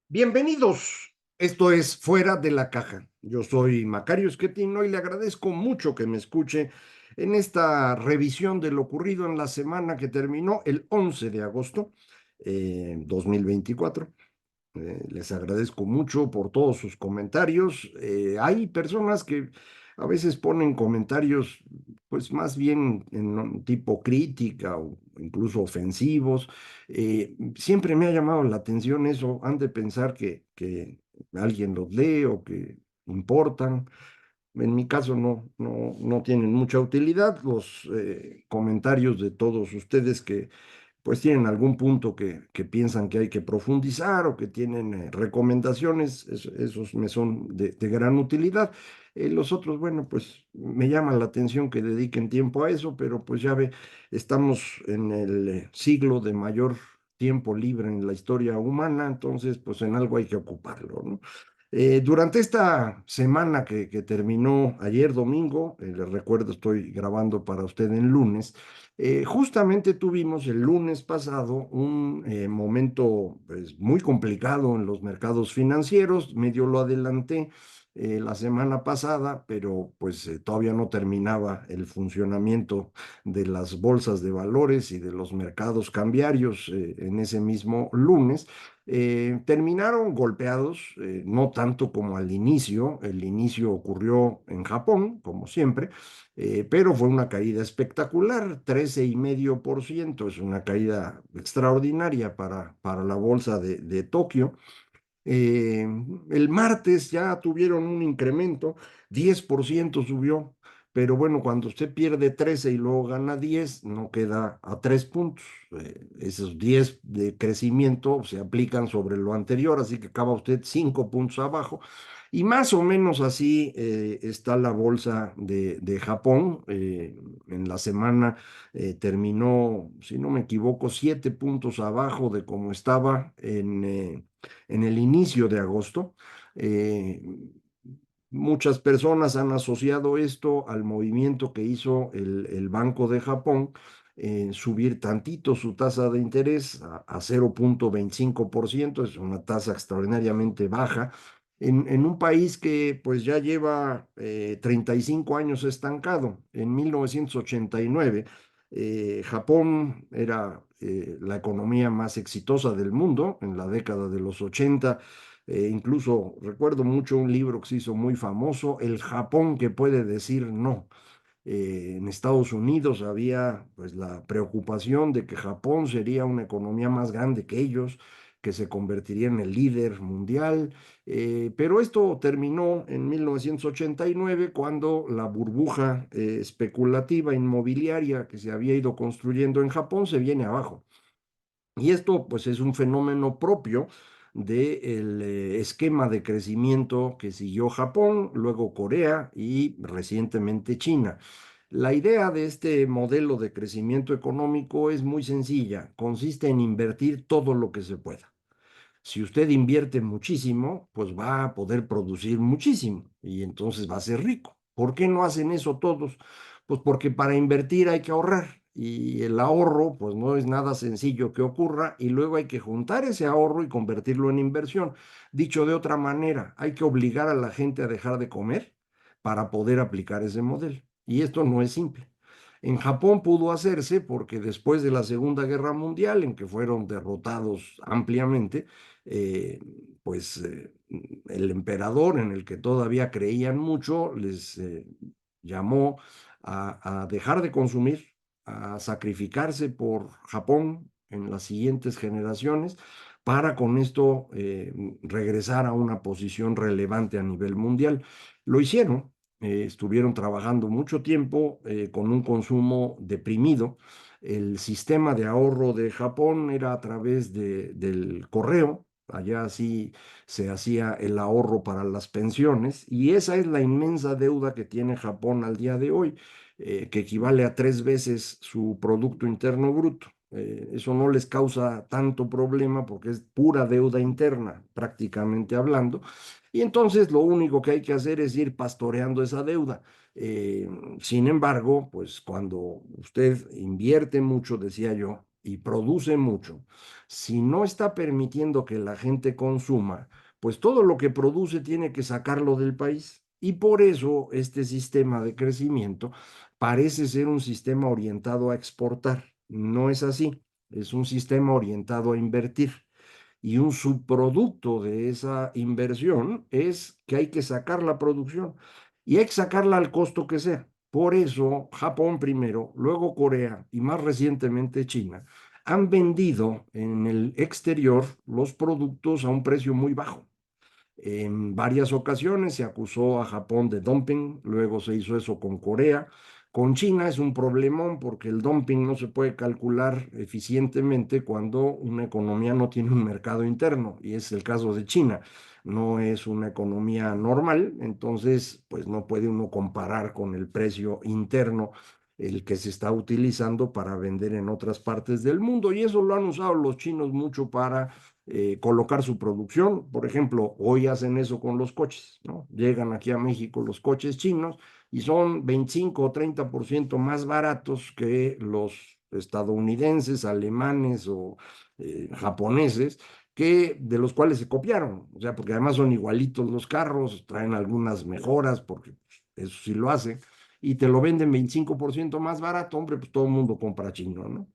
Bienvenidos. Esto es Fuera de la Caja. Yo soy Macario Schettino y le agradezco mucho que me escuche en esta revisión de lo ocurrido en la semana que terminó el 11 de agosto 2024. Les agradezco mucho por todos sus comentarios. Hay personas que a veces ponen comentarios, pues más bien en un tipo crítica o incluso ofensivos. Siempre me ha llamado la atención eso. Han de pensar que alguien los lee o que importan. En mi caso no tienen mucha utilidad los comentarios de todos ustedes que pues tienen algún punto que piensan que hay que profundizar o que tienen recomendaciones, esos me son de gran utilidad. Los otros, bueno, pues me llama la atención que dediquen tiempo a eso, pero pues ya ve, estamos en el siglo de mayor tiempo libre en la historia humana, entonces pues en algo hay que ocuparlo, ¿no? Durante esta semana que terminó ayer domingo, les recuerdo, estoy grabando para usted en lunes. Justamente tuvimos el lunes pasado un momento pues, muy complicado en los mercados financieros. Medio lo adelanté la semana pasada, pero pues todavía no terminaba el funcionamiento de las bolsas de valores y de los mercados cambiarios en ese mismo lunes. Terminaron golpeados, no tanto como al inicio. El inicio ocurrió en Japón, como siempre, pero fue una caída espectacular, 13,5%. Es una caída extraordinaria para la bolsa de Tokio. Eh, el martes ya tuvieron un incremento, 10% subió, pero bueno, cuando usted pierde 13 y luego gana 10 no queda a 3 puntos. Esos 10 de crecimiento se aplican sobre lo anterior, así que acaba usted 5 puntos abajo. Y más o menos así está la bolsa de Japón. En la semana terminó, si no me equivoco, 7 puntos abajo de como estaba en el inicio de agosto. Eh, Muchas personas han asociado esto al movimiento que hizo el Banco de Japón en subir tantito su tasa de interés a 0,25%. Es una tasa extraordinariamente baja en un país que pues ya lleva 35 años estancado. En 1989, Japón era la economía más exitosa del mundo en la década de los 80. Incluso recuerdo mucho un libro que se hizo muy famoso, El Japón que puede decir no. En Estados Unidos había pues la preocupación de que Japón sería una economía más grande que ellos, que se convertiría en el líder mundial. Pero esto terminó en 1989 cuando la burbuja especulativa inmobiliaria que se había ido construyendo en Japón se viene abajo. Y esto pues es un fenómeno propio del esquema de crecimiento que siguió Japón, luego Corea y recientemente China. La idea de este modelo de crecimiento económico es muy sencilla, consiste en invertir todo lo que se pueda. Si usted invierte muchísimo, pues va a poder producir muchísimo y entonces va a ser rico. ¿Por qué no hacen eso todos? Pues porque para invertir hay que ahorrar y el ahorro pues no es nada sencillo que ocurra y luego hay que juntar ese ahorro y convertirlo en inversión. Dicho de otra manera, hay que obligar a la gente a dejar de comer para poder aplicar ese modelo. Y esto no es simple. En Japón pudo hacerse porque después de la Segunda Guerra Mundial, en que fueron derrotados ampliamente, eh, pues el emperador, en el que todavía creían mucho, les llamó a dejar de consumir, a sacrificarse por Japón en las siguientes generaciones, para con esto regresar a una posición relevante a nivel mundial. Lo hicieron. Estuvieron trabajando mucho tiempo con un consumo deprimido. El sistema de ahorro de Japón era a través del correo. Allá sí se hacía el ahorro para las pensiones y esa es la inmensa deuda que tiene Japón al día de hoy, que equivale a 3 veces su Producto Interno Bruto. Eso no les causa tanto problema porque es pura deuda interna, prácticamente hablando. Y entonces lo único que hay que hacer es ir pastoreando esa deuda. Eh, Sin embargo, pues cuando usted invierte mucho, decía yo, y produce mucho, si no está permitiendo que la gente consuma, pues todo lo que produce tiene que sacarlo del país. Y por eso este sistema de crecimiento parece ser un sistema orientado a exportar. No es así, es un sistema orientado a invertir. Y un subproducto de esa inversión es que hay que sacar la producción y hay que sacarla al costo que sea. Por eso Japón primero, luego Corea y más recientemente China han vendido en el exterior los productos a un precio muy bajo. En varias ocasiones se acusó a Japón de dumping, luego se hizo eso con Corea. Con China es un problemón porque el dumping no se puede calcular eficientemente cuando una economía no tiene un mercado interno, y es el caso de China. No es una economía normal, entonces pues no puede uno comparar con el precio interno el que se está utilizando para vender en otras partes del mundo. Y eso lo han usado los chinos mucho para colocar su producción. Por ejemplo, hoy hacen eso con los coches, ¿no? Llegan aquí a México los coches chinos y son 25 o 30% más baratos que los estadounidenses, alemanes o japoneses, que de los cuales se copiaron. O sea, porque además son igualitos los carros, traen algunas mejoras, porque pues, eso sí lo hace, y te lo venden 25% más barato, hombre, pues todo el mundo compra chino, ¿no?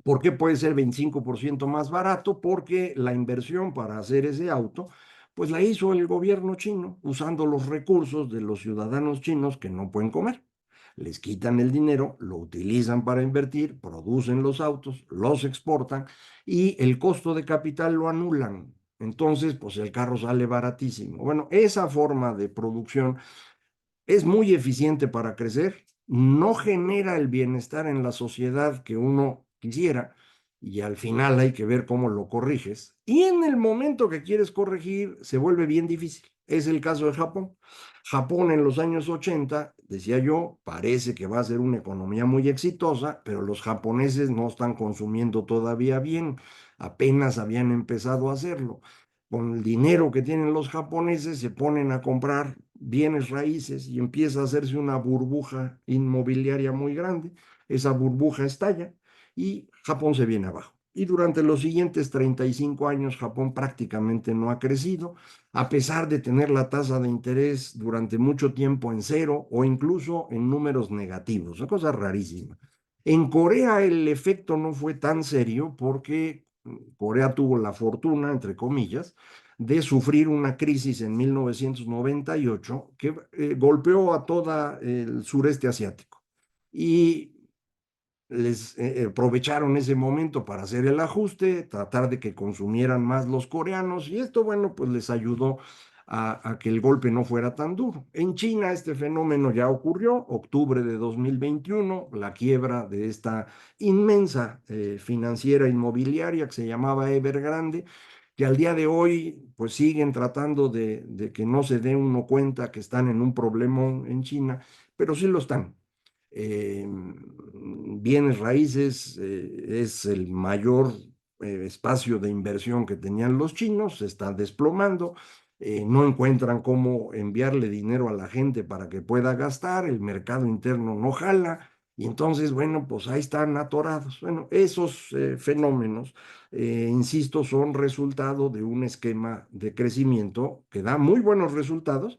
¿Por qué puede ser 25% más barato? Porque la inversión para hacer ese auto, pues la hizo el gobierno chino usando los recursos de los ciudadanos chinos que no pueden comer. Les quitan el dinero, lo utilizan para invertir, producen los autos, los exportan y el costo de capital lo anulan. Entonces, pues el carro sale baratísimo. Bueno, esa forma de producción es muy eficiente para crecer, no genera el bienestar en la sociedad que uno quisiera y al final hay que ver cómo lo corriges. Y en el momento que quieres corregir se vuelve bien difícil. Es el caso de Japón. Japón en los años 80, decía yo, parece que va a ser una economía muy exitosa, pero los japoneses no están consumiendo todavía bien, apenas habían empezado a hacerlo. Con el dinero que tienen los japoneses se ponen a comprar bienes raíces y empieza a hacerse una burbuja inmobiliaria muy grande. Esa burbuja estalla y Japón se viene abajo. Y durante los siguientes 35 años Japón prácticamente no ha crecido, a pesar de tener la tasa de interés durante mucho tiempo en cero o incluso en números negativos, una cosa rarísima. En Corea el efecto no fue tan serio porque Corea tuvo la fortuna, entre comillas, de sufrir una crisis en 1998 que golpeó a todo el sureste asiático. Y les aprovecharon ese momento para hacer el ajuste, tratar de que consumieran más los coreanos y esto, bueno, pues les ayudó a que el golpe no fuera tan duro. En China este fenómeno ya ocurrió, octubre de 2021, la quiebra de esta inmensa financiera inmobiliaria que se llamaba Evergrande, que al día de hoy pues siguen tratando de que no se dé uno cuenta que están en un problemón en China, pero sí lo están. Bienes raíces es el mayor espacio de inversión que tenían los chinos, se está desplomando, no encuentran cómo enviarle dinero a la gente para que pueda gastar, el mercado interno no jala, y entonces, bueno, pues ahí están atorados. Bueno, esos fenómenos, insisto, son resultado de un esquema de crecimiento que da muy buenos resultados,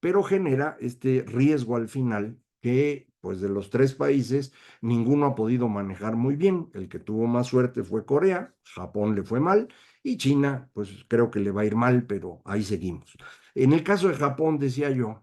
pero genera este riesgo al final que, pues de los tres países, ninguno ha podido manejar muy bien. El que tuvo más suerte fue Corea, Japón le fue mal y China, pues creo que le va a ir mal, pero ahí seguimos. En el caso de Japón, decía yo,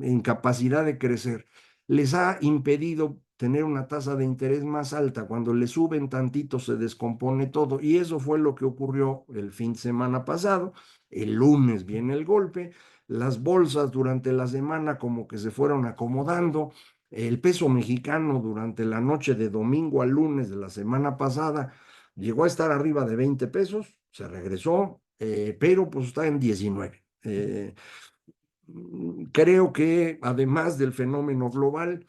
incapacidad de crecer les ha impedido tener una tasa de interés más alta. Cuando le suben tantito se descompone todo y eso fue lo que ocurrió el fin de semana pasado. El lunes viene el golpe, las bolsas durante la semana como que se fueron acomodando. El peso mexicano durante la noche de domingo a lunes de la semana pasada llegó a estar arriba de 20 pesos, se regresó, pero pues está en 19. Creo que además del fenómeno global,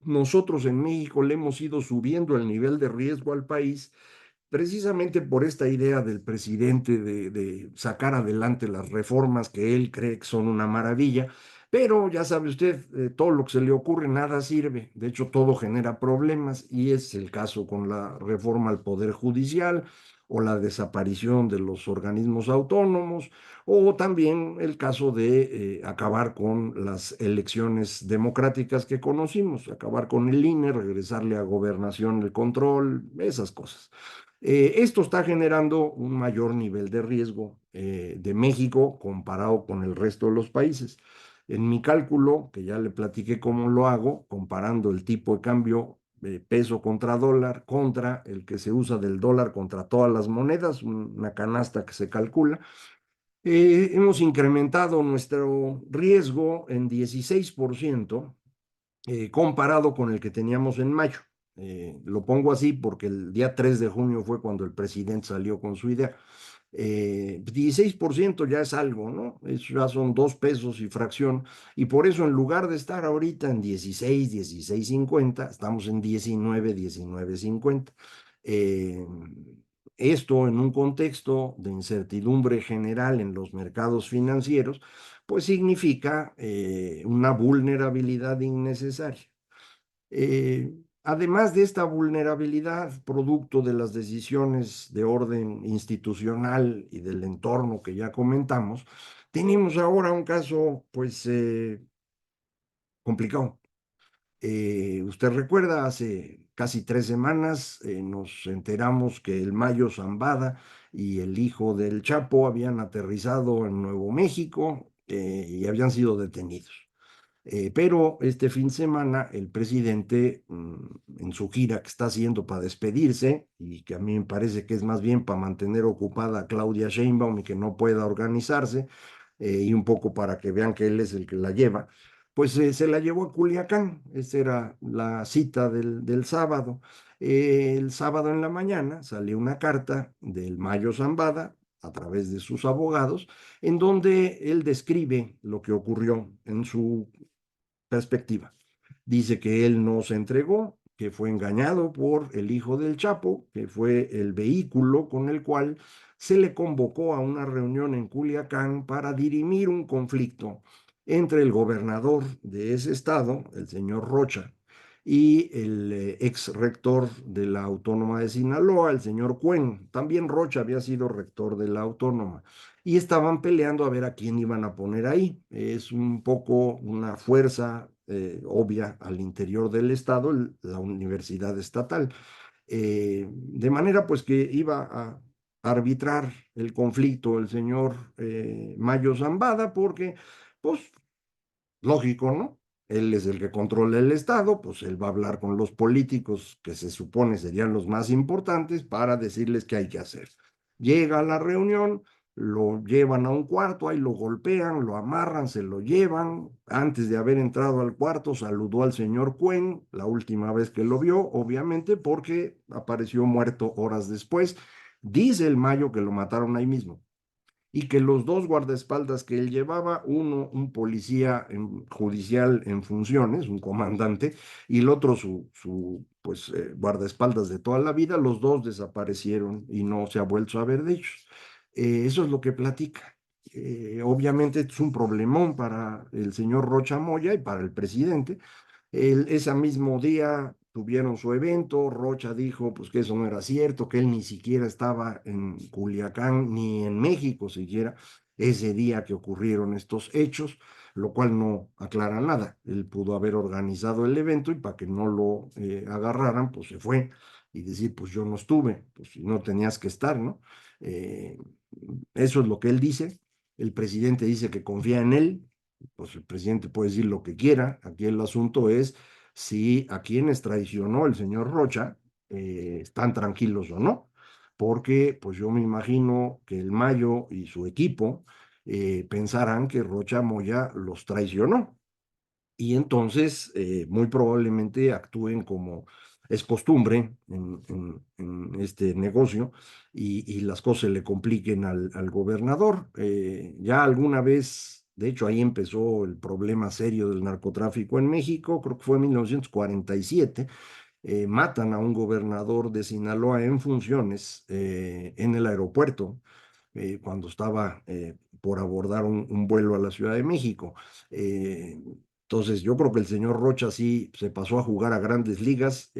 nosotros en México le hemos ido subiendo el nivel de riesgo al país precisamente por esta idea del presidente de sacar adelante las reformas que él cree que son una maravilla, Pero ya sabe usted, todo lo que se le ocurre, nada sirve. De hecho, todo genera problemas y es el caso con la reforma al Poder Judicial o la desaparición de los organismos autónomos o también el caso de acabar con las elecciones democráticas que conocimos, acabar con el INE, regresarle a gobernación el control, esas cosas. Esto está generando un mayor nivel de riesgo de México comparado con el resto de los países. En mi cálculo, que ya le platiqué cómo lo hago, comparando el tipo de cambio peso contra dólar contra el que se usa del dólar contra todas las monedas, una canasta que se calcula, hemos incrementado nuestro riesgo en 16% comparado con el que teníamos en mayo. Lo pongo así porque el día 3 de junio fue cuando el presidente salió con su idea. 16% ya es algo, ¿no? Eso ya son 2 pesos y fracción. Y por eso en lugar de estar ahorita en 16, 16.50, estamos en 19, 19.50. Eh, Esto en un contexto de incertidumbre general en los mercados financieros, pues significa una vulnerabilidad innecesaria. Además de esta vulnerabilidad, producto de las decisiones de orden institucional y del entorno que ya comentamos, tenemos ahora un caso, pues, complicado. Usted recuerda, hace casi 3 semanas nos enteramos que el Mayo Zambada y el hijo del Chapo habían aterrizado en Nuevo México y habían sido detenidos. Pero este fin de semana el presidente, en su gira que está haciendo para despedirse, y que a mí me parece que es más bien para mantener ocupada a Claudia Sheinbaum y que no pueda organizarse, y un poco para que vean que él es el que la lleva, pues se la llevó a Culiacán. Esa era la cita del sábado. El sábado en la mañana salió una carta del Mayo Zambada a través de sus abogados, en donde él describe lo que ocurrió en su perspectiva. Dice que él no se entregó, que fue engañado por el hijo del Chapo, que fue el vehículo con el cual se le convocó a una reunión en Culiacán para dirimir un conflicto entre el gobernador de ese estado, el señor Rocha, y el ex rector de la Autónoma de Sinaloa, el señor Cuen. También Rocha había sido rector de la Autónoma y estaban peleando a ver a quién iban a poner ahí. Es un poco una fuerza obvia al interior del estado, la universidad estatal. De manera pues que iba a arbitrar el conflicto el señor Mayo Zambada porque pues lógico, ¿no? Él es el que controla el Estado, pues él va a hablar con los políticos que se supone serían los más importantes para decirles qué hay que hacer. Llega a la reunión, lo llevan a un cuarto, ahí lo golpean, lo amarran, se lo llevan. Antes de haber entrado al cuarto, saludó al señor Cuen, la última vez que lo vio, obviamente, porque apareció muerto horas después. Dice el Mayo que lo mataron ahí mismo y que los dos guardaespaldas que él llevaba, uno un policía judicial en funciones, un comandante, y el otro pues, guardaespaldas de toda la vida, los dos desaparecieron y no se ha vuelto a ver de ellos. Eso es lo que platica. Obviamente es un problemón para el señor Rocha Moya y para el presidente. Ese mismo día tuvieron su evento. Rocha dijo pues que eso no era cierto, que él ni siquiera estaba en Culiacán ni en México siquiera ese día que ocurrieron estos hechos, lo cual no aclara nada. Él pudo haber organizado el evento y para que no lo agarraran, pues se fue y decir, pues yo no estuve, pues si no tenías que estar, ¿no? Eh, Eso es lo que él dice. El presidente dice que confía en él, pues el presidente puede decir lo que quiera. Aquí el asunto es si a quienes traicionó el señor Rocha están tranquilos o no, porque pues yo me imagino que el Mayo y su equipo pensarán que Rocha Moya los traicionó y entonces muy probablemente actúen como es costumbre en este negocio y las cosas se le compliquen al gobernador. Ya alguna vez, de hecho ahí empezó el problema serio del narcotráfico en México, creo que fue en 1947. Matan a un gobernador de Sinaloa en funciones en el aeropuerto. cuando estaba por abordar un vuelo a la Ciudad de México. Eh, entonces, yo creo que el señor Rocha sí se pasó a jugar a grandes ligas.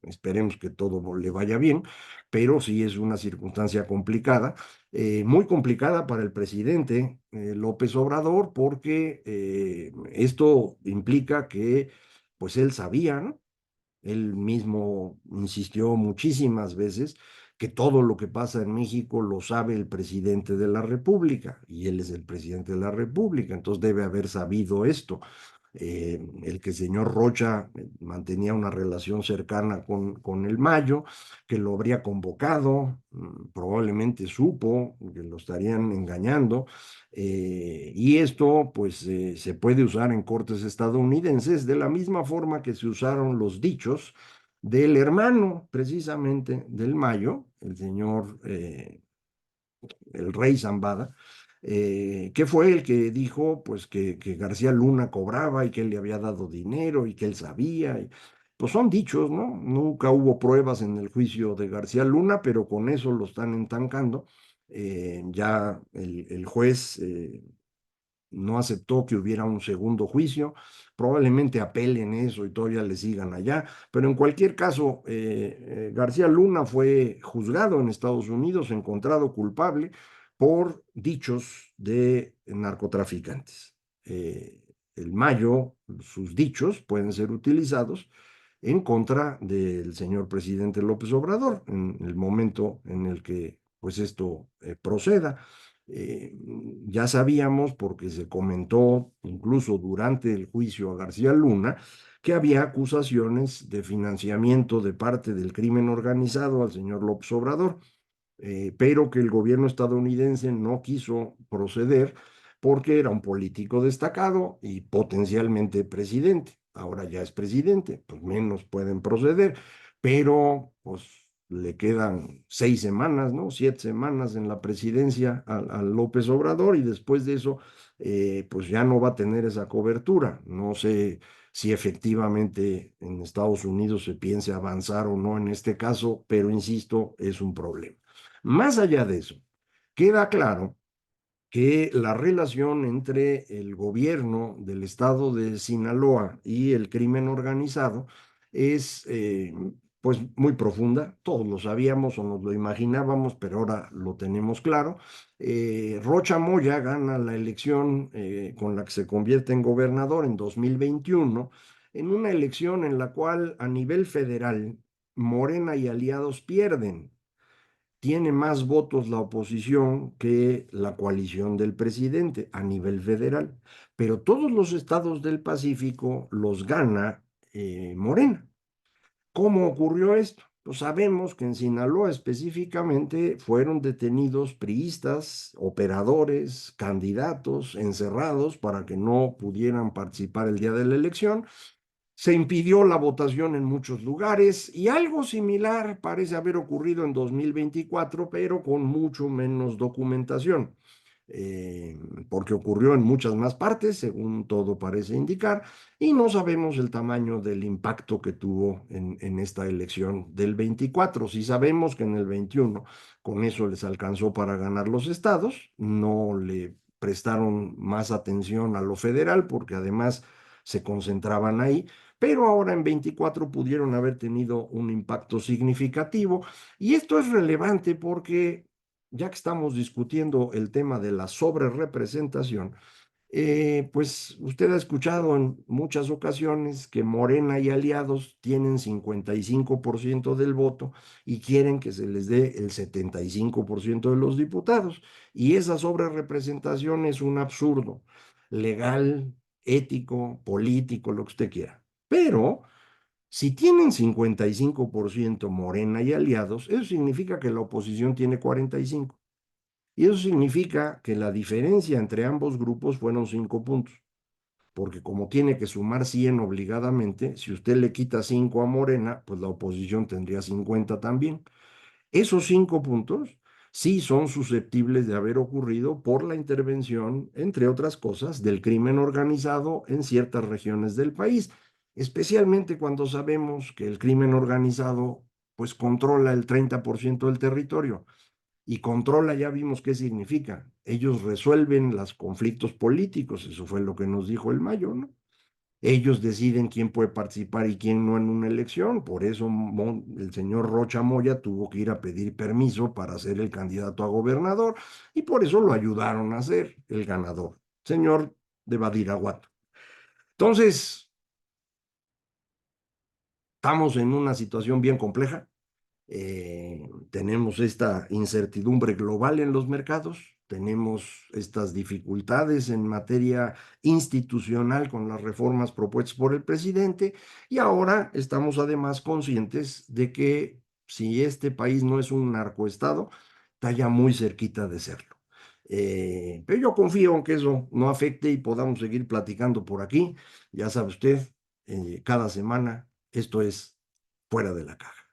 Esperemos que todo le vaya bien, pero sí es una circunstancia complicada, muy complicada para el presidente López Obrador, porque esto implica que, pues él sabía, ¿no? Él mismo insistió muchísimas veces que todo lo que pasa en México lo sabe el presidente de la República y él es el presidente de la República, entonces debe haber sabido esto. El que el señor Rocha mantenía una relación cercana con el Mayo, que lo habría convocado, probablemente supo que lo estarían engañando, y esto pues se puede usar en cortes estadounidenses de la misma forma que se usaron los dichos del hermano precisamente del Mayo, el señor el rey Zambada, que fue el que dijo pues que García Luna cobraba y que él le había dado dinero y que él sabía. Pues son dichos, ¿no? Nunca hubo pruebas en el juicio de García Luna, pero con eso lo están entancando. Ya el juez no aceptó que hubiera un segundo juicio, probablemente apelen eso y todavía le sigan allá, pero en cualquier caso, García Luna fue juzgado en Estados Unidos, encontrado culpable por dichos de narcotraficantes. El Mayo, sus dichos pueden ser utilizados en contra del señor presidente López Obrador en el momento en el que pues esto proceda. Eh, ya sabíamos, porque se comentó incluso durante el juicio a García Luna, que había acusaciones de financiamiento de parte del crimen organizado al señor López Obrador, pero que el gobierno estadounidense no quiso proceder porque era un político destacado y potencialmente presidente. Ahora ya es presidente, pues menos pueden proceder, pero pues le quedan 6 semanas, ¿no? 7 semanas en la presidencia a López Obrador y después de eso, pues ya no va a tener esa cobertura. No sé si efectivamente en Estados Unidos se piense avanzar o no en este caso, pero insisto, es un problema. Más allá de eso, queda claro que la relación entre el gobierno del estado de Sinaloa y el crimen organizado es pues muy profunda. Todos lo sabíamos o nos lo imaginábamos, pero ahora lo tenemos claro. Rocha Moya gana la elección con la que se convierte en gobernador en 2021, en una elección en la cual a nivel federal Morena y aliados pierden. Tiene más votos la oposición que la coalición del presidente a nivel federal, pero todos los estados del Pacífico los gana Morena. ¿Cómo ocurrió esto? Pues sabemos que en Sinaloa específicamente fueron detenidos priistas, operadores, candidatos, encerrados para que no pudieran participar el día de la elección. Se impidió la votación en muchos lugares y algo similar parece haber ocurrido en 2024, pero con mucho menos documentación, eh, porque ocurrió en muchas más partes, según todo parece indicar, y no sabemos el tamaño del impacto que tuvo en esta elección del 24. Sí sabemos que en el 21 con eso les alcanzó para ganar los estados, no le prestaron más atención a lo federal porque además se concentraban ahí, pero ahora en 24 pudieron haber tenido un impacto significativo. Y esto es relevante porque, ya que estamos discutiendo el tema de la sobrerepresentación, pues usted ha escuchado en muchas ocasiones que Morena y aliados tienen 55% del voto y quieren que se les dé el 75% de los diputados. Y esa sobrerepresentación es un absurdo legal, ético, político, lo que usted quiera. Pero si tienen 55% Morena y aliados, eso significa que la oposición tiene 45%. Y eso significa que la diferencia entre ambos grupos fueron 5 puntos. Porque como tiene que sumar 100 obligadamente, si usted le quita 5 a Morena, pues la oposición tendría 50 también. Esos 5 puntos sí son susceptibles de haber ocurrido por la intervención, entre otras cosas, del crimen organizado en ciertas regiones del país, especialmente cuando sabemos que el crimen organizado pues controla el 30% del territorio. y controla, ya vimos qué significa. Ellos resuelven los conflictos políticos, eso fue lo que nos dijo el Mayo, ¿no? Ellos deciden quién puede participar y quién no en una elección. Por eso el señor Rocha Moya tuvo que ir a pedir permiso para ser el candidato a gobernador y por eso lo ayudaron a ser el ganador, señor de Badiraguato. Entonces, estamos en una situación bien compleja. Tenemos esta incertidumbre global en los mercados, tenemos estas dificultades en materia institucional con las reformas propuestas por el presidente y ahora estamos además conscientes de que si este país no es un narcoestado, está ya muy cerquita de serlo. Pero yo confío en que eso no afecte y podamos seguir platicando por aquí. Ya sabe usted, cada semana esto es fuera de la caja.